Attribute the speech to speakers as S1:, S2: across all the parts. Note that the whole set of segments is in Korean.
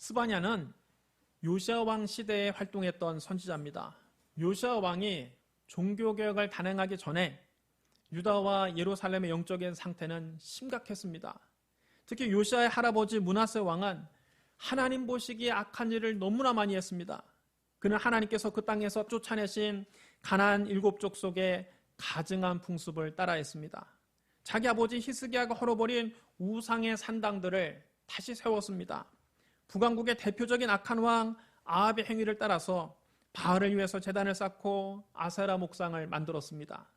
S1: 스바냐는 요시아 왕 시대에 활동했던 선지자입니다. 요시아 왕이 종교개혁을 단행하기 전에 유다와 예루살렘의 영적인 상태는 심각했습니다. 특히 요시아의 할아버지 므낫세 왕은 하나님 보시기에 악한 일을 너무나 많이 했습니다. 그는 하나님께서 그 땅에서 쫓아내신 가나안 7족 속에 가증한 풍습을 따라했습니다. 자기 아버지 히스기야가 헐어버린 우상의 산당들을 다시 세웠습니다. 북왕국의 대표적인 악한 왕 아합의 행위를 따라서 바알을 위해서 제단을 쌓고 아세라 목상을 만들었습니다.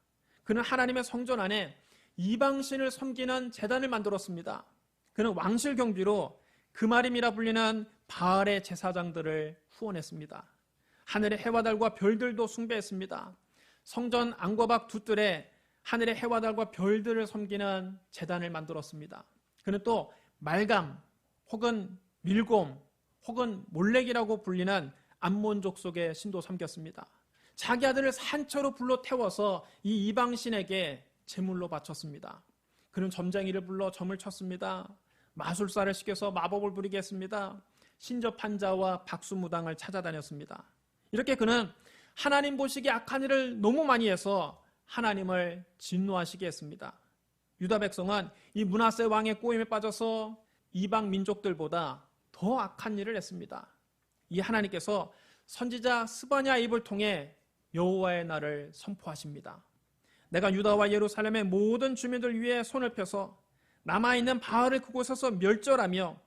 S1: 그는 하나님의 성전 안에 이방신을 섬기는 제단을 만들었습니다. 그는 왕실 경비로 그마림이라 불리는 바알의 제사장들을 후원했습니다. 하늘의 해와 달과 별들도 숭배했습니다. 성전 안과 밖 두 뜰에 하늘의 해와 달과 별들을 섬기는 제단을 만들었습니다. 그는 또 말감 혹은 밀곰 혹은 몰렉이라고 불리는 암몬족 속의 신도 섬겼습니다. 자기 아들을 산처로 불러 태워서 이 이방신에게 제물로 바쳤습니다. 그는 점쟁이를 불러 점을 쳤습니다. 마술사를 시켜서 마법을 부리게 했습니다. 신접한 자와 박수무당을 찾아다녔습니다. 이렇게 그는 하나님 보시기에 악한 일을 너무 많이 해서 하나님을 진노하시게 했습니다. 유다 백성은 이 므낫세 왕의 꼬임에 빠져서 이방 민족들보다 더 악한 일을 했습니다. 이 하나님께서 선지자 스바냐 입을 통해 여호와의 날을 선포하십니다. 내가 유다와 예루살렘의 모든 주민들 위에 손을 펴서 남아있는 바알을 그곳에서 멸절하며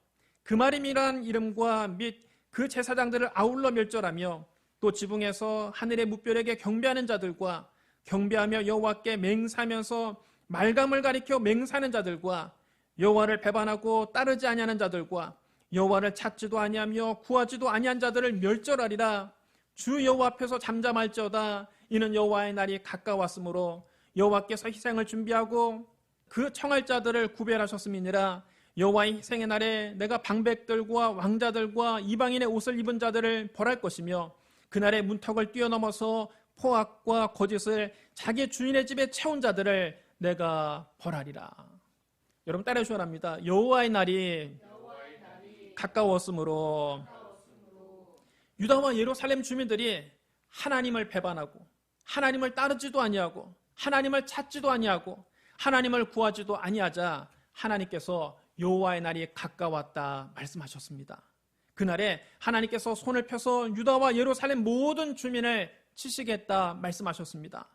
S1: 그마림이란 이름과 및 그 제사장들을 아울러 멸절하며 또 지붕에서 하늘의 무별에게 경배하는 자들과 경배하며 여호와께 맹세하면서 말감을 가리켜 맹세하는 자들과 여호와를 배반하고 따르지 아니하는 자들과 여호와를 찾지도 아니하며 구하지도 아니한 자들을 멸절하리라. 주 여호와 앞에서 잠잠할지어다. 이는 여호와의 날이 가까웠으므로 여호와께서 희생을 준비하고 그 청할 자들을 구별하셨음이니라. 여호와의 희생의 날에 내가 방백들과 왕자들과 이방인의 옷을 입은 자들을 벌할 것이며 그날의 문턱을 뛰어넘어서 포악과 거짓을 자기 주인의 집에 채운 자들을 내가 벌하리라. 여러분 따라해 주셔야 합니다. 여호와의 날이 가까웠으므로 유다와 예루살렘 주민들이 하나님을 배반하고 하나님을 따르지도 아니하고 하나님을 찾지도 아니하고 하나님을 구하지도 아니하자 하나님께서 여호와의 날이 가까웠다 말씀하셨습니다. 그날에 하나님께서 손을 펴서 유다와 예루살렘 모든 주민을 치시겠다 말씀하셨습니다.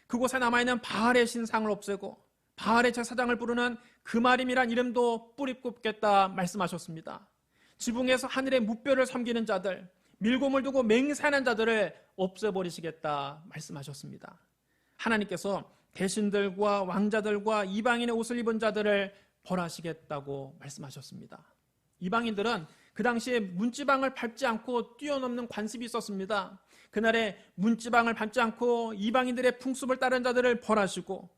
S1: 그곳에 남아있는 바알의 신상을 없애고 바알의 제사장을 부르는 그마림이란 이름도 뿌리 꼽겠다 말씀하셨습니다. 지붕에서 하늘의 무뼈를 섬기는 자들, 밀곰을 두고 맹세하는 자들을 없애버리시겠다 말씀하셨습니다. 하나님께서 대신들과 왕자들과 이방인의 옷을 입은 자들을 벌하시겠다고 말씀하셨습니다. 이방인들은 그 당시에 문지방을 밟지 않고 뛰어넘는 관습이 있었습니다. 그날에 문지방을 밟지 않고 이방인들의 풍습을 따른 자들을 벌하시고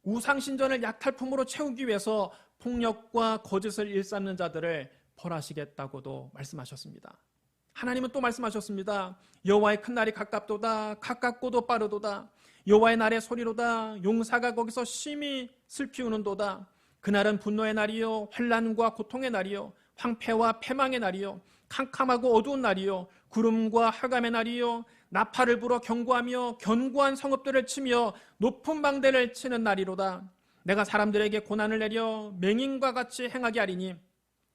S1: 우상신전을 약탈품으로 채우기 위해서 폭력과 거짓을 일삼는 자들을 벌하시겠다고도 말씀하셨습니다. 하나님은 또 말씀하셨습니다. 여호와의 큰 날이 가깝도다. 가깝고도 빠르도다. 여호와의 날의 소리로다. 용사가 거기서 심히 슬피 우는도다. 그날은 분노의 날이요 환난과 고통의 날이요 황폐와 패망의 날이요 캄캄하고 어두운 날이요 구름과 흑암의 날이요 나팔을 불어 경고하며 견고한 성읍들을 치며 높은 방대를 치는 날이로다. 내가 사람들에게 고난을 내려 맹인과 같이 행하게 하리니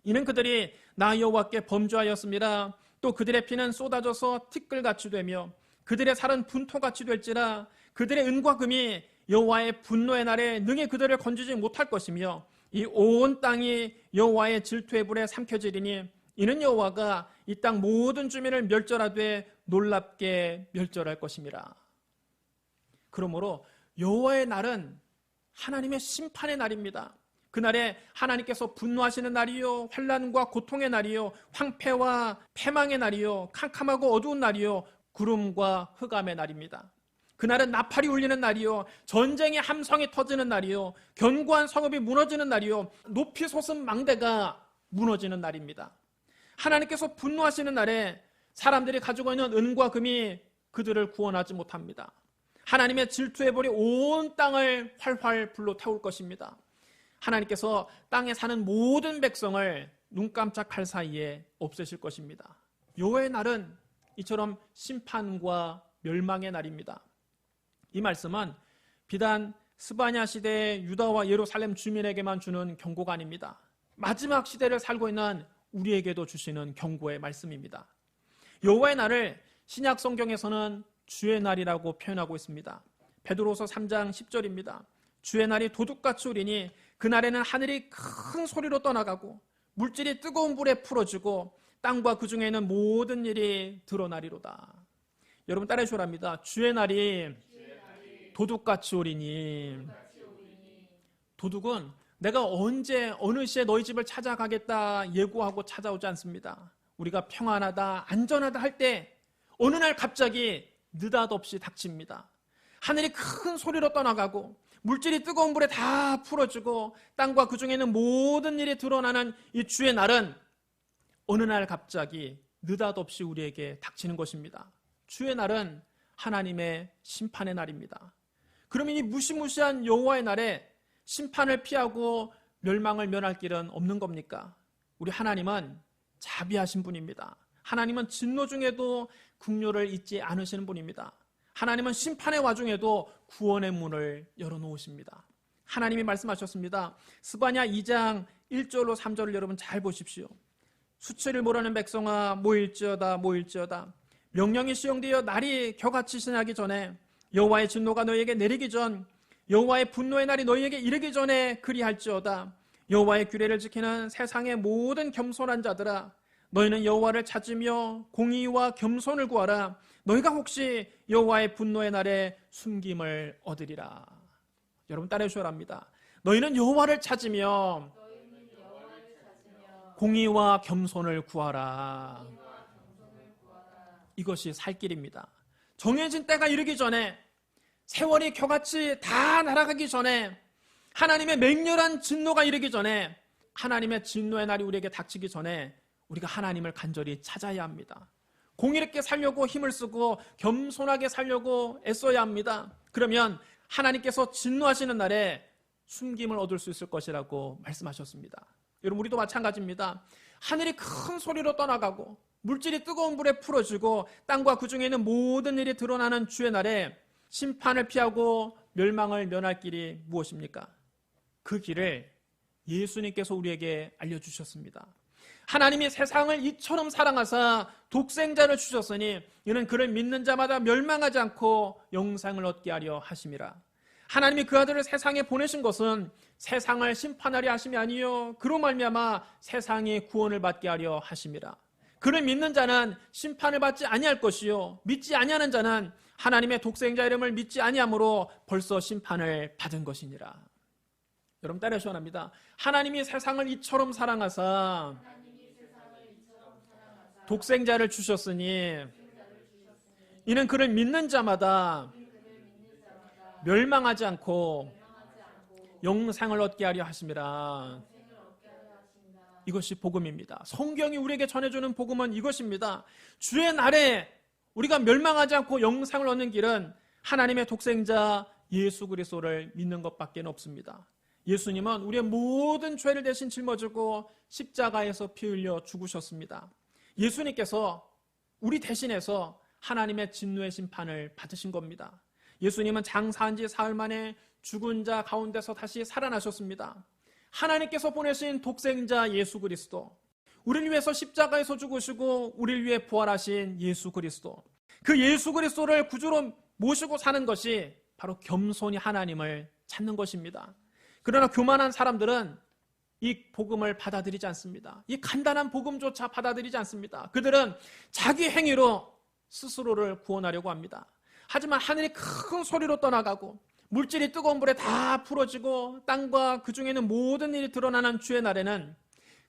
S1: 이는 그들이 나 여호와께 범죄하였습니다. 또 그들의 피는 쏟아져서 티끌같이 되며 그들의 살은 분토같이 될지라. 그들의 은과 금이 여호와의 분노의 날에 능히 그들을 건지지 못할 것이며 이 온 땅이 여호와의 질투의 불에 삼켜지리니 이는 여호와가 이 땅 모든 주민을 멸절하되 놀랍게 멸절할 것임이라. 그러므로 여호와의 날은 하나님의 심판의 날입니다. 그날에 하나님께서 분노하시는 날이요 환난과 고통의 날이요 황폐와 패망의 날이요 캄캄하고 어두운 날이요 구름과 흑암의 날입니다. 그날은 나팔이 울리는 날이요 전쟁의 함성이 터지는 날이요 견고한 성읍이 무너지는 날이요 높이 솟은 망대가 무너지는 날입니다. 하나님께서 분노하시는 날에 사람들이 가지고 있는 은과 금이 그들을 구원하지 못합니다. 하나님의 질투의 불이 온 땅을 활활 불러 태울 것입니다. 하나님께서 땅에 사는 모든 백성을 눈 깜짝할 사이에 없애실 것입니다. 여호와의 날은 이처럼 심판과 멸망의 날입니다. 이 말씀은 비단 스바냐 시대의 유다와 예루살렘 주민에게만 주는 경고가 아닙니다. 마지막 시대를 살고 있는 우리에게도 주시는 경고의 말씀입니다. 여호와의 날을 신약 성경에서는 주의 날이라고 표현하고 있습니다. 베드로서 3장 10절입니다. 주의 날이 도둑같이 오리니 그날에는 하늘이 큰 소리로 떠나가고 물질이 뜨거운 불에 풀어지고 땅과 그 중에 있는 모든 일이 드러나리로다. 여러분 따라해 주랍니다. 주의 날이 도둑같이 오리니. 도둑은 내가 언제 어느 시에 너희 집을 찾아가겠다 예고하고 찾아오지 않습니다. 우리가 평안하다 안전하다 할 때 어느 날 갑자기 느닷없이 닥칩니다. 하늘이 큰 소리로 떠나가고 물질이 뜨거운 불에 다 풀어지고 땅과 그 중에 있는 모든 일이 드러나는 이 주의 날은 어느 날 갑자기 느닷없이 우리에게 닥치는 것입니다. 주의 날은 하나님의 심판의 날입니다. 그러면 이 무시무시한 여호와의 날에 심판을 피하고 멸망을 면할 길은 없는 겁니까? 우리 하나님은 자비하신 분입니다. 하나님은 진노 중에도 긍휼을 잊지 않으시는 분입니다. 하나님은 심판의 와중에도 구원의 문을 열어놓으십니다. 하나님이 말씀하셨습니다. 스바냐 2장 1절로 3절을 여러분 잘 보십시오. 수치를 모르는 백성아 모일지어다 모일지어다. 명령이 시행되어 날이 겨같이 지나기 전에 여호와의 진노가 너희에게 내리기 전 여호와의 분노의 날이 너희에게 이르기 전에 그리할지어다. 여호와의 규례를 지키는 세상의 모든 겸손한 자들아 너희는 여호와를 찾으며 공의와 겸손을 구하라. 너희가 혹시 여호와의 분노의 날에 숨김을 얻으리라. 여러분 따라해 주셔야 합니다. 너희는 여호와를 찾으며 공의와 겸손을 구하라. 이것이 살 길입니다. 정해진 때가 이르기 전에 세월이 겨같이 다 날아가기 전에 하나님의 맹렬한 진노가 이르기 전에 하나님의 진노의 날이 우리에게 닥치기 전에 우리가 하나님을 간절히 찾아야 합니다. 공의롭게 살려고 힘을 쓰고 겸손하게 살려고 애써야 합니다. 그러면 하나님께서 진노하시는 날에 숨김을 얻을 수 있을 것이라고 말씀하셨습니다. 여러분 우리도 마찬가지입니다. 하늘이 큰 소리로 떠나가고 물질이 뜨거운 불에 풀어지고 땅과 그 중에 있는 모든 일이 드러나는 주의 날에 심판을 피하고 멸망을 면할 길이 무엇입니까? 그 길을 예수님께서 우리에게 알려주셨습니다. 하나님이 세상을 이처럼 사랑하사 독생자를 주셨으니 이는 그를 믿는 자마다 멸망하지 않고 영생을 얻게 하려 하심이라. 하나님이 그 아들을 세상에 보내신 것은 세상을 심판하려 하심이 아니요 그로 말미암아 세상이 구원을 받게 하려 하심이라. 그를 믿는 자는 심판을 받지 아니할 것이요 믿지 아니하는 자는 하나님의 독생자 이름을 믿지 아니하므로 벌써 심판을 받은 것이니라. 여러분 따라 시원합니다. 하나님이 세상을 이처럼 사랑하사 독생자를 주셨으니 이는 그를 믿는 자마다 멸망하지 않고 영생을 얻게 하려 하심이라. 이것이 복음입니다. 성경이 우리에게 전해주는 복음은 이것입니다. 주의 날에 우리가 멸망하지 않고 영생을 얻는 길은 하나님의 독생자 예수 그리스도를 믿는 것밖에 없습니다. 예수님은 우리의 모든 죄를 대신 짊어지고 십자가에서 피 흘려 죽으셨습니다. 예수님께서 우리 대신해서 하나님의 진노의 심판을 받으신 겁니다. 예수님은 장사한 지 사흘 만에 죽은 자 가운데서 다시 살아나셨습니다. 하나님께서 보내신 독생자 예수 그리스도, 우리를 위해서 십자가에서 죽으시고 우리를 위해 부활하신 예수 그리스도, 그 예수 그리스도를 구주로 모시고 사는 것이 바로 겸손히 하나님을 찾는 것입니다. 그러나 교만한 사람들은 이 복음을 받아들이지 않습니다. 이 간단한 복음조차 받아들이지 않습니다. 그들은 자기 행위로 스스로를 구원하려고 합니다. 하지만 하늘이 큰 소리로 떠나가고 물질이 뜨거운 불에 다 풀어지고 땅과 그 중에 있는 모든 일이 드러나는 주의 날에는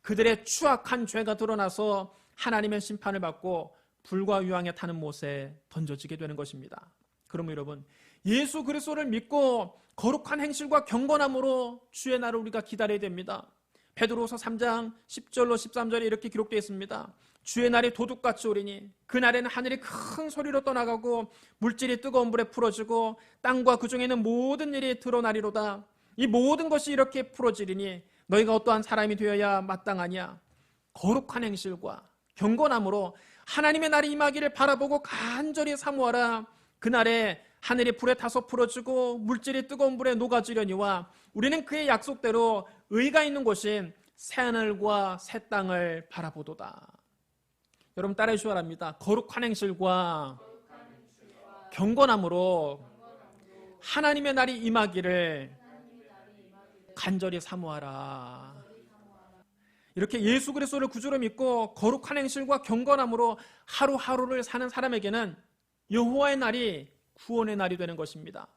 S1: 그들의 추악한 죄가 드러나서 하나님의 심판을 받고 불과 유황에 타는 못에 던져지게 되는 것입니다. 그러면 여러분 예수 그리스도를 믿고 거룩한 행실과 경건함으로 주의 날을 우리가 기다려야 됩니다. 베드로서 3장 10절로 13절에 이렇게 기록되어 있습니다. 주의 날이 도둑같이 오리니 그날에는 하늘이 큰 소리로 떠나가고 물질이 뜨거운 불에 풀어지고 땅과 그 중에 있는 모든 일이 드러나리로다. 이 모든 것이 이렇게 풀어지리니 너희가 어떠한 사람이 되어야 마땅하냐? 거룩한 행실과 경건함으로 하나님의 날이 임하기를 바라보고 간절히 사모하라. 그날에 하늘이 불에 타서 풀어지고 물질이 뜨거운 불에 녹아지려니와 우리는 그의 약속대로 의가 있는 곳인 새하늘과 새 땅을 바라보도다. 여러분 따라해 주시기 바랍니다. 거룩한 행실과 경건함으로 하나님의 날이 임하기를 간절히 사모하라. 이렇게 예수 그리스도를 구주로 믿고 거룩한 행실과 경건함으로 하루하루를 사는 사람에게는 여호와의 날이 구원의 날이 되는 것입니다.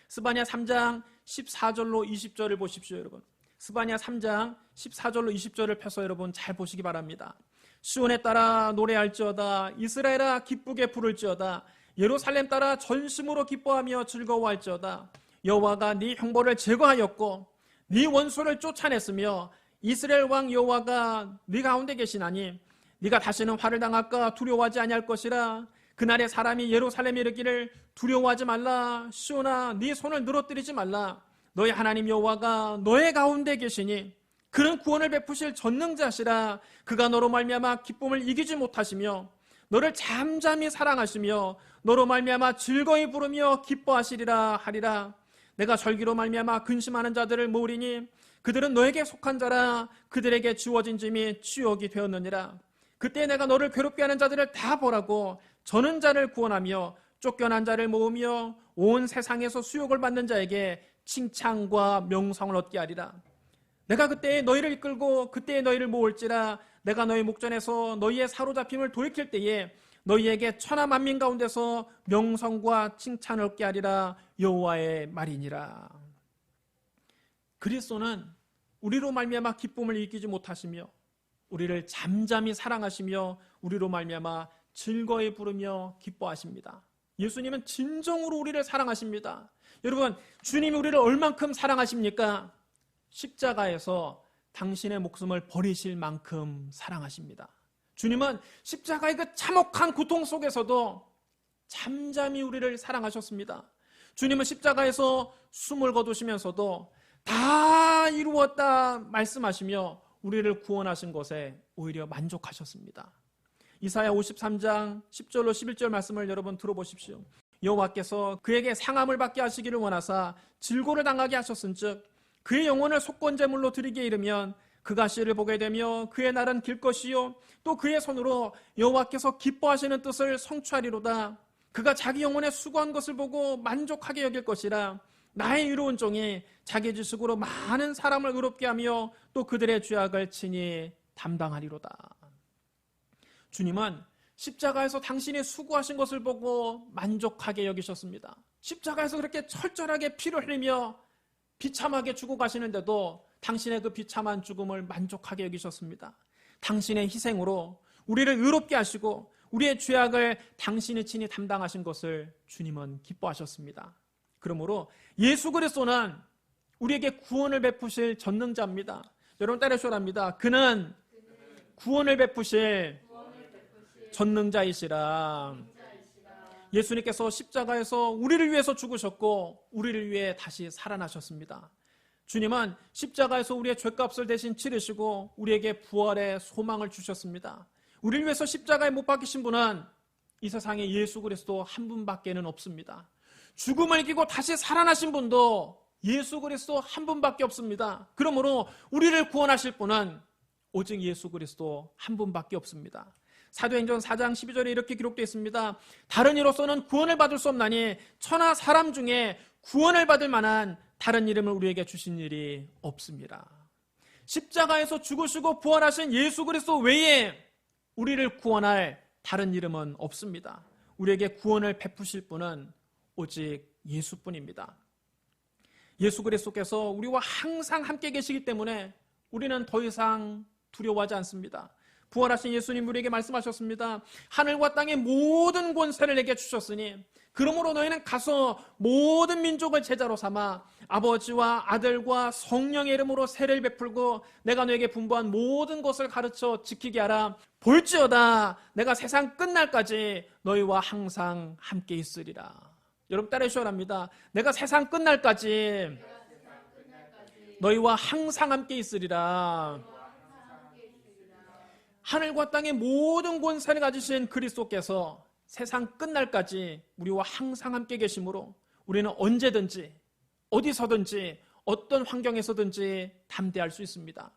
S1: 스바냐 3장 14절로 20절을 보십시오, 여러분. 스바냐 3장 14절로 20절을 펴서 여러분 잘 보시기 바랍니다. 시온에 따라 노래할지어다. 이스라엘아 기쁘게 부를지어다. 예루살렘 따라 전심으로 기뻐하며 즐거워할지어다. 여호와가 네 형벌을 제거하였고 네 원수를 쫓아냈으며 이스라엘 왕 여호와가 네 가운데 계시나니 네가 다시는 화를 당할까 두려워하지 아니할 것이라. 그날에 사람이 예루살렘에 이르기를 두려워하지 말라. 시온아 네 손을 늘어뜨리지 말라. 너의 하나님 여호와가 너의 가운데 계시니 그는 구원을 베푸실 전능자시라. 그가 너로 말미암아 기쁨을 이기지 못하시며 너를 잠잠히 사랑하시며 너로 말미암아 즐거이 부르며 기뻐하시리라 하리라. 내가 절기로 말미암아 근심하는 자들을 모으리니 그들은 너에게 속한 자라. 그들에게 주어진 짐이 치욕이 되었느니라. 그때 내가 너를 괴롭게 하는 자들을 다 보라고 저는 자를 구원하며 쫓겨난 자를 모으며 온 세상에서 수욕을 받는 자에게 칭찬과 명성을 얻게 하리라. 내가 그때에 너희를 이끌고 그때에 너희를 모을지라. 내가 너희 목전에서 너희의 사로잡힘을 돌이킬 때에 너희에게 천하 만민 가운데서 명성과 칭찬을 얻게 하리라. 여호와의 말이니라. 그리스도는 우리로 말미암아 기쁨을 이기지 못하시며 우리를 잠잠히 사랑하시며 우리로 말미암아 즐거이 부르며 기뻐하십니다. 예수님은 진정으로 우리를 사랑하십니다. 여러분, 주님이 우리를 얼만큼 사랑하십니까? 십자가에서 당신의 목숨을 버리실 만큼 사랑하십니다. 주님은 십자가의 그 참혹한 고통 속에서도 잠잠히 우리를 사랑하셨습니다. 주님은 십자가에서 숨을 거두시면서도 다 이루었다 말씀하시며 우리를 구원하신 것에 오히려 만족하셨습니다. 이사야 53장 10절로 11절 말씀을 여러분 들어보십시오. 여호와께서 그에게 상함을 받게 하시기를 원하사 질고를 당하게 하셨은즉 그의 영혼을 속건제물로 드리게 이르면 그가 씨를 보게 되며 그의 날은 길 것이요 또 그의 손으로 여호와께서 기뻐하시는 뜻을 성취하리로다. 그가 자기 영혼에 수고한 것을 보고 만족하게 여길 것이라. 나의 의로운 종이 자기 지식으로 많은 사람을 의롭게 하며 또 그들의 죄악을 친히 담당하리로다. 주님은 십자가에서 당신이 수고하신 것을 보고 만족하게 여기셨습니다. 십자가에서 그렇게 철저하게 피를 흘리며 비참하게 죽어 가시는데도 당신의 그 비참한 죽음을 만족하게 여기셨습니다. 당신의 희생으로 우리를 의롭게 하시고 우리의 죄악을 당신이 친히 담당하신 것을 주님은 기뻐하셨습니다. 그러므로 예수 그리스도는 우리에게 구원을 베푸실 전능자입니다. 여러분 따라 주랍니다. 그는 구원을 베푸실 전능자이시라. 예수님께서 십자가에서 우리를 위해서 죽으셨고 우리를 위해 다시 살아나셨습니다. 주님은 십자가에서 우리의 죄값을 대신 치르시고 우리에게 부활의 소망을 주셨습니다. 우리를 위해서 십자가에 못 박히신 분은 이 세상에 예수 그리스도 한 분밖에는 없습니다. 죽음을 이기고 다시 살아나신 분도 예수 그리스도 한 분밖에 없습니다. 그러므로 우리를 구원하실 분은 오직 예수 그리스도 한 분밖에 없습니다. 사도행전 4장 12절에 이렇게 기록되어 있습니다. 다른 이로서는 구원을 받을 수 없나니 천하 사람 중에 구원을 받을 만한 다른 이름을 우리에게 주신 일이 없습니다. 십자가에서 죽으시고 부활하신 예수 그리스도 외에 우리를 구원할 다른 이름은 없습니다. 우리에게 구원을 베푸실 분은 오직 예수뿐입니다. 예수 그리스도께서 우리와 항상 함께 계시기 때문에 우리는 더 이상 두려워하지 않습니다. 부활하신 예수님 우리에게 말씀하셨습니다. 하늘과 땅의 모든 권세를 내게 주셨으니 그러므로 너희는 가서 모든 민족을 제자로 삼아 아버지와 아들과 성령의 이름으로 세례를 베풀고 내가 너에게 분부한 모든 것을 가르쳐 지키게 하라. 볼지어다 내가 세상 끝날까지 너희와 항상 함께 있으리라. 여러분 따라해 주셔야 합니다. 내가 세상 끝날까지 너희와 항상 함께 있으리라. 하늘과 땅의 모든 권세를 가지신 그리스도께서 세상 끝날까지 우리와 항상 함께 계심으로 우리는 언제든지 어디서든지 어떤 환경에서든지 담대할 수 있습니다.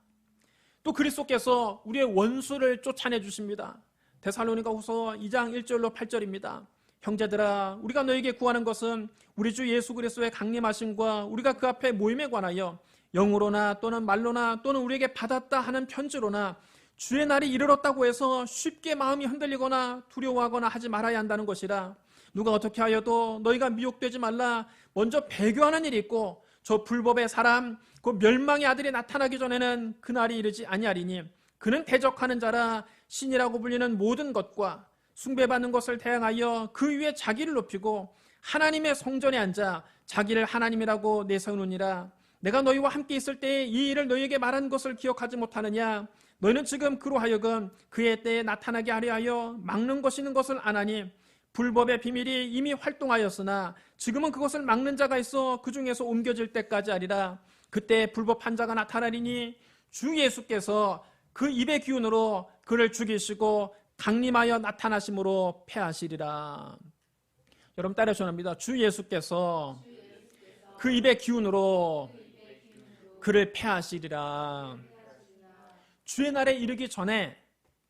S1: 또 그리스도께서 우리의 원수를 쫓아내 주십니다. 데살로니가후서 2장 1절로 8절입니다. 형제들아, 우리가 너에게 구하는 것은 우리 주 예수 그리스도의 강림하심과 우리가 그 앞에 모임에 관하여 영으로나 또는 말로나 또는 우리에게 받았다 하는 편지로나 주의 날이 이르렀다고 해서 쉽게 마음이 흔들리거나 두려워하거나 하지 말아야 한다는 것이라. 누가 어떻게 하여도 너희가 미혹되지 말라. 먼저 배교하는 일이 있고 저 불법의 사람 그 멸망의 아들이 나타나기 전에는 그날이 이르지 아니하리니 그는 대적하는 자라. 신이라고 불리는 모든 것과 숭배받는 것을 대항하여 그 위에 자기를 높이고 하나님의 성전에 앉아 자기를 하나님이라고 내세우느니라. 내가 너희와 함께 있을 때에 이 일을 너희에게 말한 것을 기억하지 못하느냐. 너희는 지금 그로 하여금 그의 때에 나타나게 하려 하여 막는 것이는 것을 아나니 불법의 비밀이 이미 활동하였으나 지금은 그것을 막는 자가 있어 그 중에서 옮겨질 때까지 하리라. 그때 불법한 자가 나타나리니 주 예수께서 그 입의 기운으로 그를 죽이시고 강림하여 나타나심으로 패하시리라. 여러분 따라 전합니다. 주 예수께서 그 입의 기운으로 그를 패하시리라. 주의 날에 이르기 전에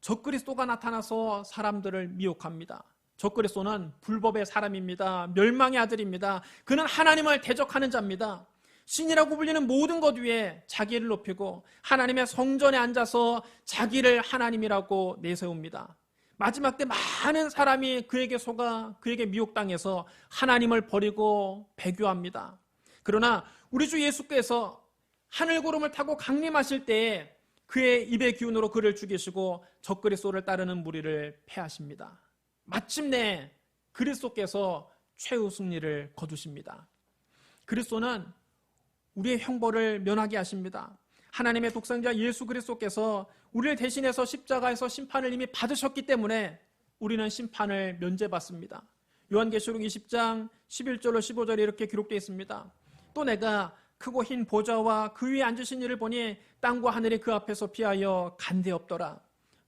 S1: 적그리스도가 나타나서 사람들을 미혹합니다. 적그리스도는 불법의 사람입니다. 멸망의 아들입니다. 그는 하나님을 대적하는 자입니다. 신이라고 불리는 모든 것 위에 자기를 높이고 하나님의 성전에 앉아서 자기를 하나님이라고 내세웁니다. 마지막 때 많은 사람이 그에게 속아 그에게 미혹당해서 하나님을 버리고 배교합니다. 그러나 우리 주 예수께서 하늘구름을 타고 강림하실 때에 그의 입의 기운으로 그를 죽이시고 적그리스도를 따르는 무리를 패하십니다. 마침내 그리스도께서 최후 승리를 거두십니다. 그리스도는 우리의 형벌을 면하게 하십니다. 하나님의 독생자 예수 그리스도께서 우리를 대신해서 십자가에서 심판을 이미 받으셨기 때문에 우리는 심판을 면제받습니다. 요한계시록 20장 11절로 15절에 이렇게 기록되어 있습니다. 또 내가 크고 흰 보좌와 그 위에 앉으신 이를 보니 땅과 하늘이 그 앞에서 피하여 간데없더라.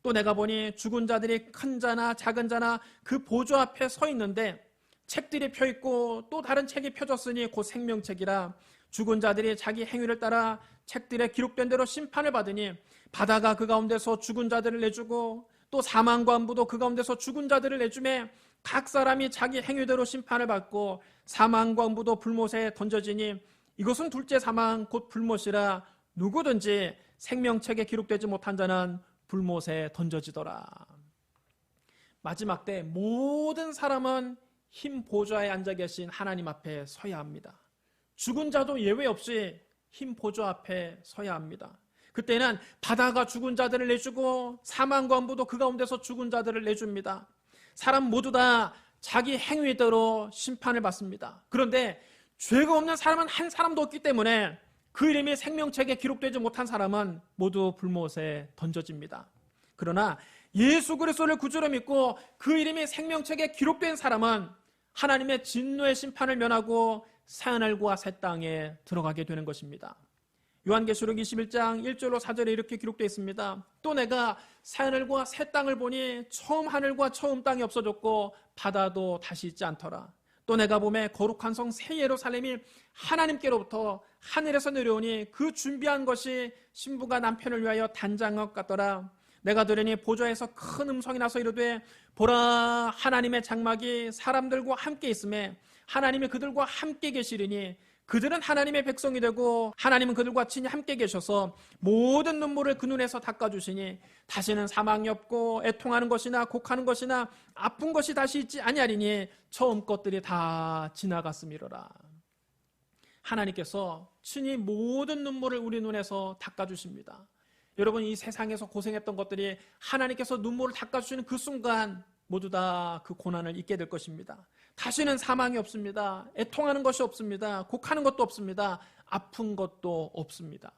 S1: 또 내가 보니 죽은 자들이 큰 자나 작은 자나 그 보좌 앞에 서 있는데 책들이 펴있고 또 다른 책이 펴졌으니 곧 생명책이라. 죽은 자들이 자기 행위를 따라 책들에 기록된 대로 심판을 받으니 바다가 그 가운데서 죽은 자들을 내주고 또 사망관부도 그 가운데서 죽은 자들을 내주매 각 사람이 자기 행위대로 심판을 받고 사망관부도 불못에 던져지니 이것은 둘째 사망 곧 불못이라. 누구든지 생명책에 기록되지 못한 자는 불못에 던져지더라. 마지막 때 모든 사람은 흰 보좌에 앉아 계신 하나님 앞에 서야 합니다. 죽은 자도 예외 없이 흰 보좌 앞에 서야 합니다. 그때는 바다가 죽은 자들을 내주고 사망관부도 그 가운데서 죽은 자들을 내줍니다. 사람 모두 다 자기 행위대로 심판을 받습니다. 그런데 죄가 없는 사람은 한 사람도 없기 때문에 그 이름이 생명책에 기록되지 못한 사람은 모두 불못에 던져집니다. 그러나 예수 그리스도를 구주로 믿고 그 이름이 생명책에 기록된 사람은 하나님의 진노의 심판을 면하고 새하늘과 새 땅에 들어가게 되는 것입니다. 요한계시록 21장 1절로 4절에 이렇게 기록되어 있습니다. 또 내가 새하늘과 새 땅을 보니 처음 하늘과 처음 땅이 없어졌고 바다도 다시 있지 않더라. 또 내가 보매 거룩한 성 새 예루살렘이 하나님께로부터 하늘에서 내려오니 그 준비한 것이 신부가 남편을 위하여 단장한 것 같더라. 내가 들으니 보좌에서 큰 음성이 나서 이르되 보라, 하나님의 장막이 사람들과 함께 있음에 하나님이 그들과 함께 계시리니 그들은 하나님의 백성이 되고 하나님은 그들과 친히 함께 계셔서 모든 눈물을 그 눈에서 닦아주시니 다시는 사망이 없고 애통하는 것이나 곡하는 것이나 아픈 것이 다시 있지 아니하리니 처음 것들이 다 지나갔음이로라. 하나님께서 친히 모든 눈물을 우리 눈에서 닦아주십니다. 여러분, 이 세상에서 고생했던 것들이 하나님께서 눈물을 닦아주시는 그 순간 모두 다 그 고난을 잊게 될 것입니다. 다시는 사망이 없습니다. 애통하는 것이 없습니다. 곡하는 것도 없습니다. 아픈 것도 없습니다.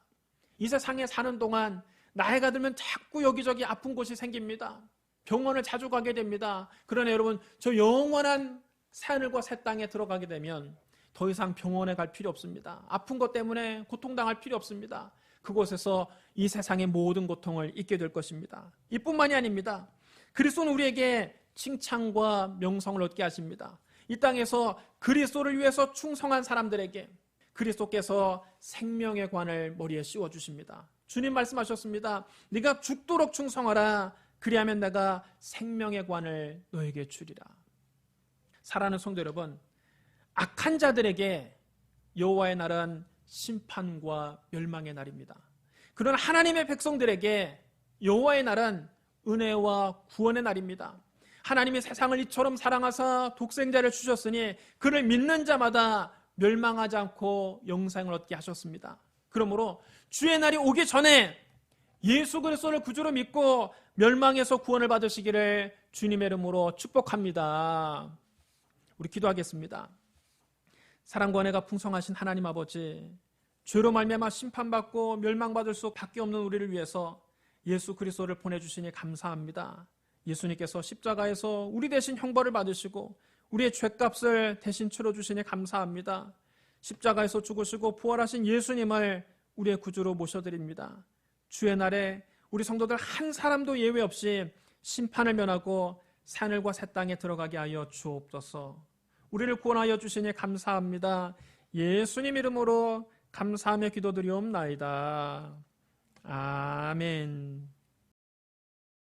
S1: 이 세상에 사는 동안 나이가 들면 자꾸 여기저기 아픈 곳이 생깁니다. 병원을 자주 가게 됩니다. 그러나 여러분, 저 영원한 새하늘과 새 땅에 들어가게 되면 더 이상 병원에 갈 필요 없습니다. 아픈 것 때문에 고통당할 필요 없습니다. 그곳에서 이 세상의 모든 고통을 잊게 될 것입니다. 이뿐만이 아닙니다. 그리스도는 우리에게 칭찬과 명성을 얻게 하십니다. 이 땅에서 그리스도를 위해서 충성한 사람들에게 그리스도께서 생명의 관을 머리에 씌워주십니다. 주님 말씀하셨습니다. 네가 죽도록 충성하라. 그리하면 내가 생명의 관을 너에게 주리라. 사랑하는 성도 여러분, 악한 자들에게 여호와의 날은 심판과 멸망의 날입니다. 그러나 하나님의 백성들에게 여호와의 날은 은혜와 구원의 날입니다. 하나님이 세상을 이처럼 사랑하사 독생자를 주셨으니 그를 믿는 자마다 멸망하지 않고 영생을 얻게 하셨습니다. 그러므로 주의 날이 오기 전에 예수 그리스도를 구주로 믿고 멸망에서 구원을 받으시기를 주님의 이름으로 축복합니다. 우리 기도하겠습니다. 사랑과 은혜가 풍성하신 하나님 아버지, 죄로 말미암아 심판받고 멸망받을 수밖에 없는 우리를 위해서 예수 그리스도를 보내주시니 감사합니다. 예수님께서 십자가에서 우리 대신 형벌을 받으시고 우리의 죄값을 대신 치러주시니 감사합니다. 십자가에서 죽으시고 부활하신 예수님을 우리의 구주로 모셔드립니다. 주의 날에 우리 성도들 한 사람도 예외 없이 심판을 면하고 새하늘과 새 땅에 들어가게 하여 주옵소서. 우리를 구원하여 주시니 감사합니다. 예수님 이름으로 감사하며 기도드리옵나이다. 아멘.